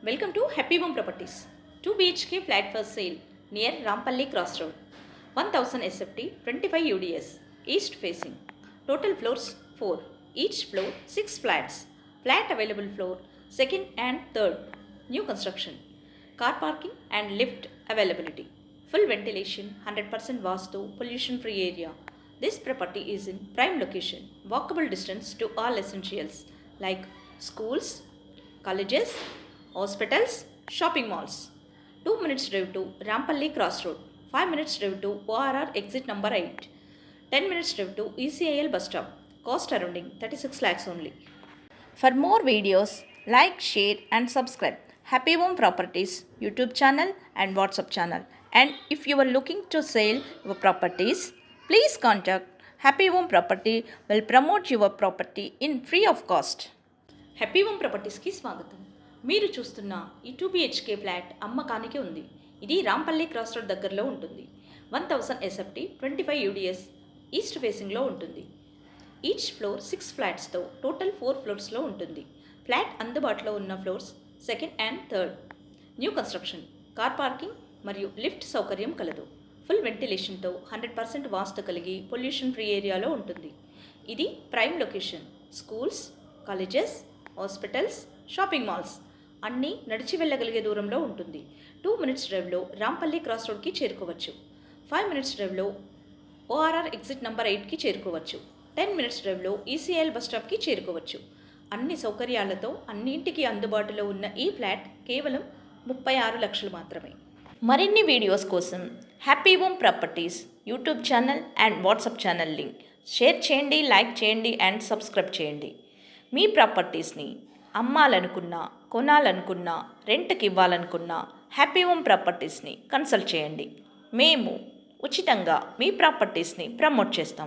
Welcome to Happy Home Properties. 2 BHK flat for sale near Rampalli Crossroad. 1000 SFT, 25 UDS, east facing. Total floors 4. Each floor 6 flats. Flat available floor 2nd and 3rd. New construction. Car parking and lift availability. Full ventilation, 100% Vastu, pollution free area. This property is in prime location. Walkable distance to all essentials like schools, colleges, hospitals, shopping malls. 2 minutes drive to Rampalli Crossroad. 5 minutes drive to ORR exit number 8. 10 minutes drive to ECIL bus stop. Cost surrounding 36 lakhs only. For more videos, like, share and subscribe Happy Home Properties YouTube channel and WhatsApp channel. And if you are looking to sell your properties, please contact Happy Home Property will promote your property in free of cost. Happy home ప్రాపర్టీస్కి స్వాగతం. మీరు చూస్తున్న ఈ 2 BHK flat అమ్మకానికి ఉంది. ఇది Rampalli cross road దగ్గరలో ఉంటుంది. 1000 SFT, 25 UDS, ఈస్ట్ ఫేసింగ్లో ఉంటుంది. ఈచ్ ఫ్లోర్ 6 ఫ్లాట్స్తో టోటల్ 4 ఫ్లోర్స్లో ఉంటుంది. ఫ్లాట్ అందుబాటులో ఉన్న floors 2nd and 3rd. New construction, car parking మరియు లిఫ్ట్ సౌకర్యం కలదు. ఫుల్ వెంటిలేషన్తో 100% వాస్తు కలిగి పొల్యూషన్ ఫ్రీ ఏరియాలో ఉంటుంది. ఇది prime location. Schools, colleges, hospitals, shopping malls అన్నీ నడిచి వెళ్ళగలిగే దూరంలో ఉంటుంది. 2 minutes డ్రైవ్లో రాంపల్లి క్రాస్ రోడ్కి చేరుకోవచ్చు. 5 minutes డ్రైవ్లో ORR ఎగ్జిట్ నెంబర్ 8కి చేరుకోవచ్చు. 10 minutes డ్రైవ్లో ECIL బస్ స్టాప్కి చేరుకోవచ్చు. అన్ని సౌకర్యాలతో అన్నింటికి అందుబాటులో ఉన్న ఈ ఫ్లాట్ కేవలం 36 లక్షలు మాత్రమే. మరిన్ని వీడియోస్ కోసం happy home properties YouTube channel and WhatsApp channel link share చేయండి, లైక్ చేయండి అండ్ సబ్స్క్రైబ్ చేయండి. మీ ప్రాపర్టీస్ని అమ్మాలనుకున్నా, కొనాలనుకున్నా, రెంట్కి ఇవ్వాలనుకున్నా హ్యాపీ హోమ్ ప్రాపర్టీస్ని కన్సల్ట్ చేయండి. మేము ఉచితంగా మీ ప్రాపర్టీస్ని ప్రమోట్ చేస్తాం.